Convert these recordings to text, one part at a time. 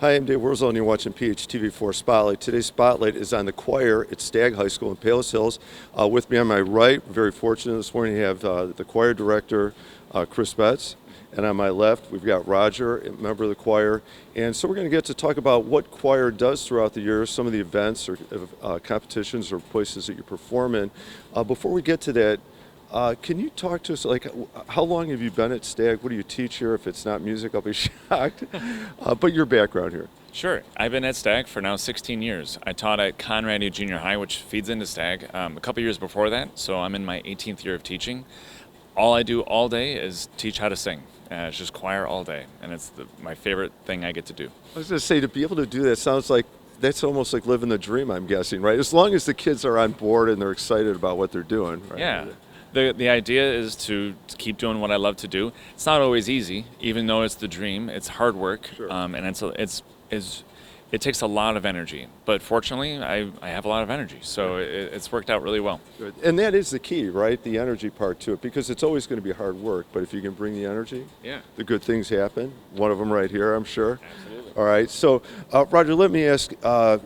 Hi, I'm Dave Wurzel, and you're watching PHTV4 Spotlight. Today's Spotlight is on the choir at Stagg High School in Palos Hills. With me on my right, very fortunate this morning to have the choir director, Chris Betts. And on my left, we've got Roger, a member of the choir. And so we're going to get to talk about what choir does throughout the year, some of the events or competitions or places that you perform in. Before we get to that, can you talk to us, like, how long have you been at Stagg? What do you teach here? If it's not music, I'll be shocked. But your background here. Sure. I've been at Stagg for now 16 years. I taught at Conrad Junior High, which feeds into Stagg, a couple years before that, so I'm in my 18th year of teaching. All I do all day is teach how to sing. It's just choir all day, and it's my favorite thing I get to do. I was going to say, to be able to do that sounds like that's almost like living the dream, I'm guessing, right? As long as the kids are on board and they're excited about what they're doing, right? Yeah. The idea is to keep doing what I love to do. It's not always easy, even though it's the dream. It's hard work, Sure. And it takes a lot of energy. But fortunately, I have a lot of energy, so it's worked out really well. Good. And that is the key, right? The energy part to it, because it's always going to be hard work. But if you can bring the energy, the good things happen. One of them right here, I'm sure. Absolutely. All right. So, Roger, let me ask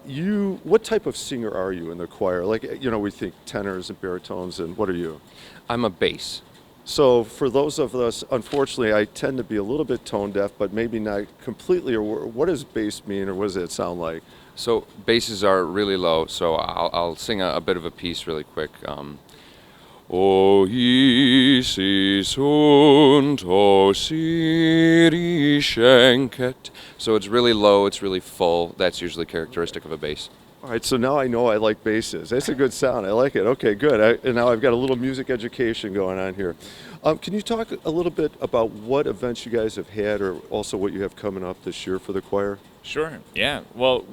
you, what type of singer are you in the choir? Like, we think tenors and baritones, and what are you? I'm a bass. So for those of us, unfortunately, I tend to be a little bit tone deaf, but maybe not completely. Or what does bass mean, or what does it sound like? So basses are really low, so I'll sing a bit of a piece really quick. O Isis und o Siri schenket. So it's really low, it's really full. That's usually characteristic of a bass. All right, so now I know I like basses. That's a good sound. I like it. Okay, good. And now I've got a little music education going on here. Can you talk a little bit about what events you guys have had, or also what you have coming up this year for the choir? Sure. Yeah. Well,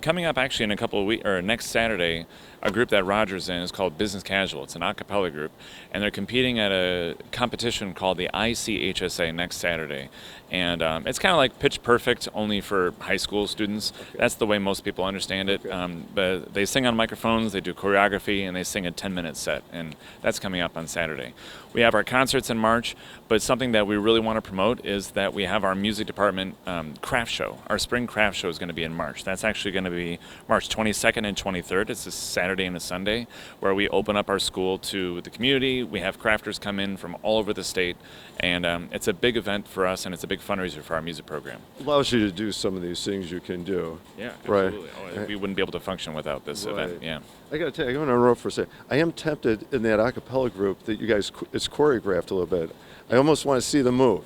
coming up actually in a couple of weeks, or next Saturday, a group that Roger's in is called Business Casual. It's an a cappella group, and they're competing at a competition called the ICHSA next Saturday. And it's kind of like Pitch Perfect, only for high school students. Okay. That's the way most people understand it. Okay. But they sing on microphones, they do choreography, and they sing a 10-minute set. And that's coming up on Saturday. We have our concerts in March, but something that we really want to promote is that we have our music department craft show. Our spring craft show is going to be in March. That's actually going to be March 22nd and 23rd. It's a Saturday and a Sunday where we open up our school to the community. We have crafters come in from all over the state, and it's a big event for us, and it's a big fundraiser for our music program. Allows you to do some of these things you can do. Yeah, right. Absolutely. Oh, we wouldn't be able to function without this event. Yeah. I got to tell you, I'm going to interrupt for a second. I am tempted in that a cappella group that you guys, it's choreographed a little bit. I almost want to see the move.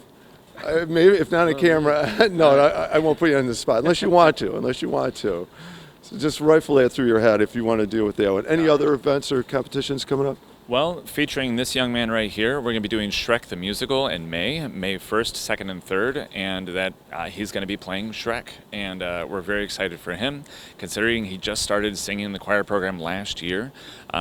Maybe if not on camera, no, I won't put you on the spot unless you want to. So just rifle that through your head if you want to deal with that one. Any other events or competitions coming up? Well, featuring this young man right here, we're going to be doing Shrek the Musical in May 1st, 2nd, and 3rd, and that he's going to be playing Shrek, and we're very excited for him, considering he just started singing in the choir program last year.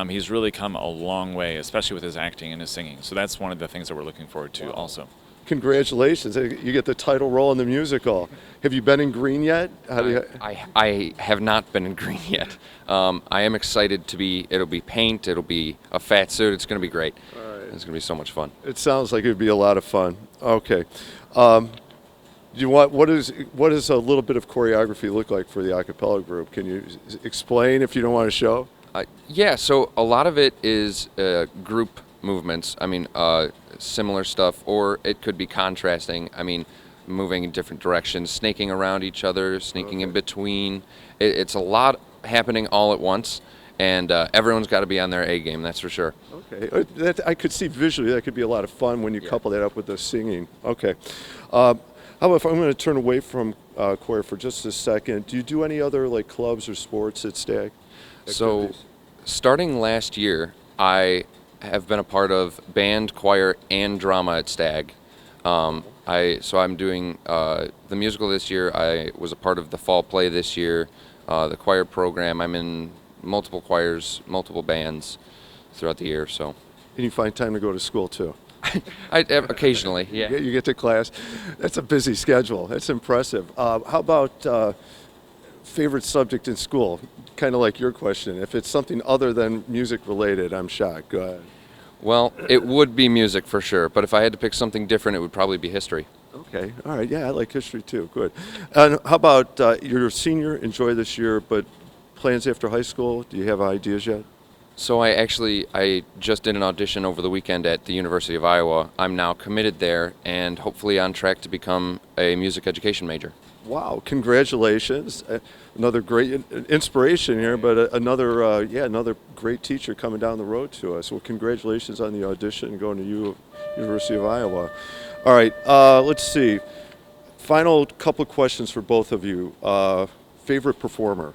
He's really come a long way, especially with his acting and his singing, so that's one of the things that we're looking forward to also. Congratulations. You get the title role in the musical. Have you been in green yet? I have not been in green yet. I am excited to be. It'll be paint. It'll be a fat suit. It's going to be great. All right. It's going to be so much fun. It sounds like it would be a lot of fun. Okay. What does a little bit of choreography look like for the a cappella group? Can you explain if you don't want to show? Yeah, so a lot of it is group movements. I mean, similar stuff, or it could be contrasting. I mean, moving in different directions, snaking around each other, sneaking in between. It's a lot happening all at once, and everyone's got to be on their A game, that's for sure. Okay, I could see visually that could be a lot of fun when you couple that up with the singing. Okay. How about if I'm going to turn away from choir for just a second, do you do any other like clubs or sports at Stagg? So, starting last year, I have been a part of band, choir, and drama at Stagg. So I'm doing the musical this year. I was a part of the fall play this year, the choir program. I'm in multiple choirs, multiple bands throughout the year. So. And you find time to go to school too? Occasionally, yeah. You get to class. That's a busy schedule. That's impressive. How about favorite subject in school? Kind of like your question. If it's something other than music related, I'm shocked. Go ahead. Well, it would be music for sure, but if I had to pick something different, it would probably be history. Okay, all right, yeah, I like history too, good. And how about you're a senior, enjoy this year, but plans after high school, do you have ideas yet? So I just did an audition over the weekend at the University of Iowa. I'm now committed there and hopefully on track to become a music education major. Wow, congratulations. Another great inspiration here, but another great teacher coming down the road to us. Well, congratulations on the audition and going to University of Iowa. All right, let's see. Final couple of questions for both of you. Favorite performer?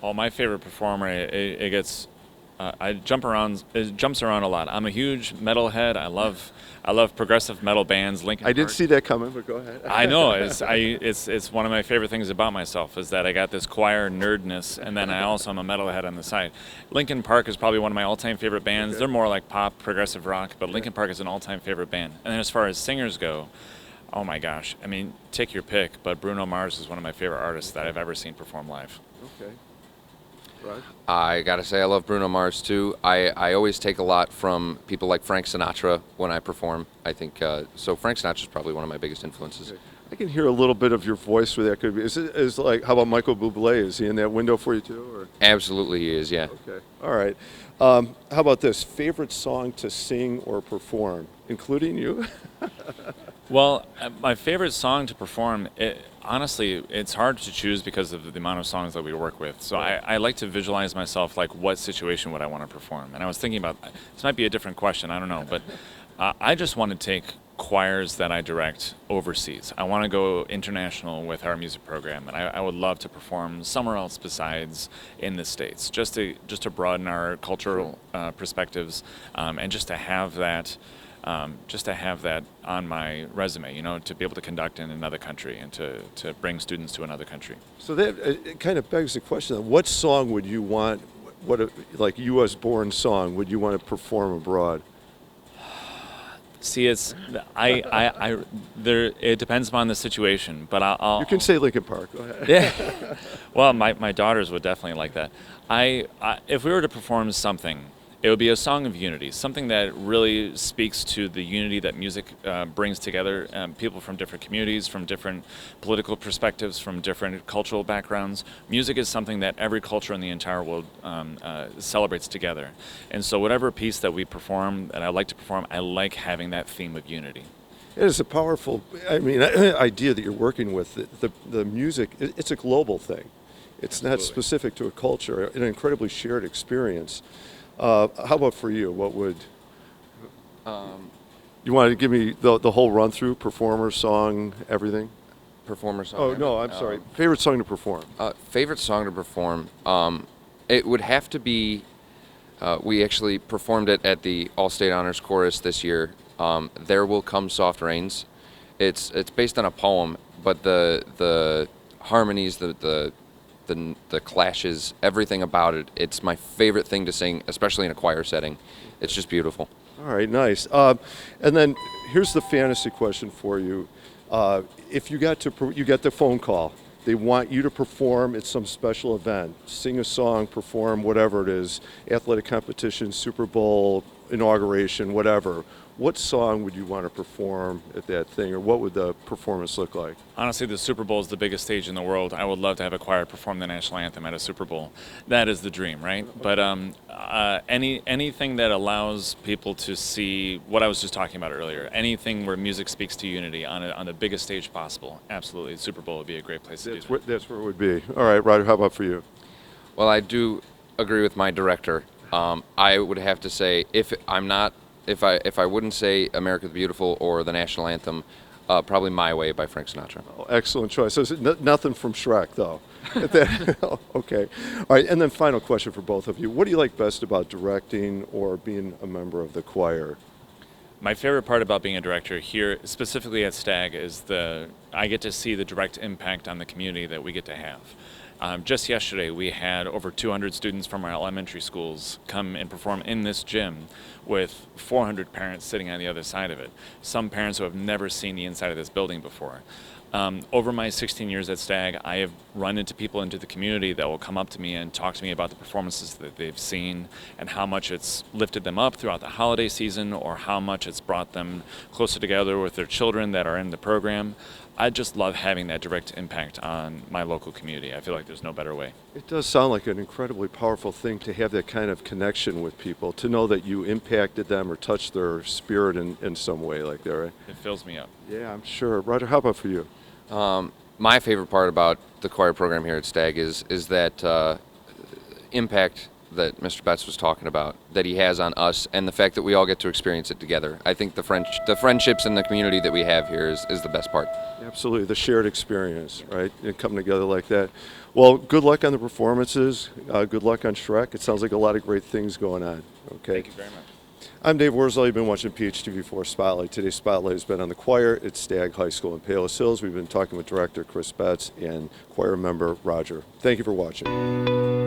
Well, my favorite performer, it gets, I jump around. It jumps around a lot. I'm a huge metalhead. I love progressive metal bands. Linkin I did Park. see that coming, but go ahead. I know it's one of my favorite things about myself is that I got this choir nerdness, and then I also am a metalhead on the side. Linkin Park is probably one of my all-time favorite bands. Okay. They're more like pop, progressive rock, but Linkin Park is an all-time favorite band. And then as far as singers go, oh my gosh, I mean, take your pick, but Bruno Mars is one of my favorite artists that I've ever seen perform live. Okay. Right. I gotta say, I love Bruno Mars too. I always take a lot from people like Frank Sinatra when I perform. I think so. Frank Sinatra is probably one of my biggest influences. Okay. I can hear a little bit of your voice where that could be. Is like, how about Michael Bublé? Is he in that window for you too? Or? Absolutely, he is. Yeah. Okay. All right. How about this? Favorite song to sing or perform, including you? Well, my favorite song to perform, honestly, it's hard to choose because of the amount of songs that we work with. So I like to visualize myself like what situation would I want to perform. And I was thinking about, this might be a different question, I don't know, but I just want to take choirs that I direct overseas. I want to go international with our music program, and I would love to perform somewhere else besides in the States, just to broaden our cultural perspectives, and just to have that. Just to have that on my resume, to be able to conduct in another country and to bring students to another country. So that it kind of begs the question: what song would you want? Like U.S.-born song would you want to perform abroad? See, it's it depends upon the situation, but I'll You can say Linkin Park. Go ahead. yeah. Well, my daughters would definitely like that. If we were to perform something, it would be a song of unity, something that really speaks to the unity that music brings together people from different communities, from different political perspectives, from different cultural backgrounds. Music is something that every culture in the entire world celebrates together. And so whatever piece that we perform, that I like to perform, I like having that theme of unity. It is a powerful, idea that you're working with. The music, it's a global thing. It's not Absolutely. specific to a culture. An incredibly shared experience. How about for you? What would you want to give me the whole run through? Performer, song, everything. Performer song. Oh no, I'm sorry. Favorite song to perform. Favorite song to perform. It would have to be. We actually performed it at the All-State Honors Chorus this year. There Will Come Soft Rains. It's based on a poem, but the harmonies, the clashes, everything about it. It's my favorite thing to sing, especially in a choir setting. It's just beautiful. All right, nice. And then here's the fantasy question for you. If you get the phone call, they want you to perform at some special event, sing a song, perform whatever it is, athletic competition, Super Bowl, inauguration, whatever. What song would you want to perform at that thing, or what would the performance look like? Honestly, the Super Bowl is the biggest stage in the world. I would love to have a choir perform the national anthem at a Super Bowl. That is the dream, right? But anything that allows people to see what I was just talking about earlier, anything where music speaks to unity on the biggest stage possible, absolutely, the Super Bowl would be a great place to do that. That's where it would be. All right, Roger, how about for you? Well, I do agree with my director. I would have to say if I wouldn't say America the Beautiful or the national anthem, probably My Way by Frank Sinatra. Oh, excellent choice. So nothing from Shrek, though. Okay. All right, and then final question for both of you. What do you like best about directing or being a member of the choir? My favorite part about being a director here, specifically at Stagg, is I get to see the direct impact on the community that we get to have. Just yesterday, we had over 200 students from our elementary schools come and perform in this gym with 400 parents sitting on the other side of it. Some parents who have never seen the inside of this building before. Over my 16 years at Stagg, I have run into people into the community that will come up to me and talk to me about the performances that they've seen and how much it's lifted them up throughout the holiday season or how much it's brought them closer together with their children that are in the program. I just love having that direct impact on my local community. I feel like there's no better way. It does sound like an incredibly powerful thing to have that kind of connection with people, to know that you impacted them or touched their spirit in some way like that, right? It fills me up. Yeah, I'm sure. Roger, how about for you? My favorite part about the choir program here at Stagg is that impact that Mr. Betts was talking about, that he has on us, and the fact that we all get to experience it together. I think the friendships and the community that we have here is the best part. Absolutely, the shared experience, right? And coming together like that. Well, good luck on the performances. Good luck on Shrek. It sounds like a lot of great things going on. Okay. Thank you very much. I'm Dave Worsley. You've been watching PHTV4 Spotlight. Today's Spotlight has been on the choir at Stagg High School in Palos Hills. We've been talking with Director Chris Betts and choir member Roger. Thank you for watching.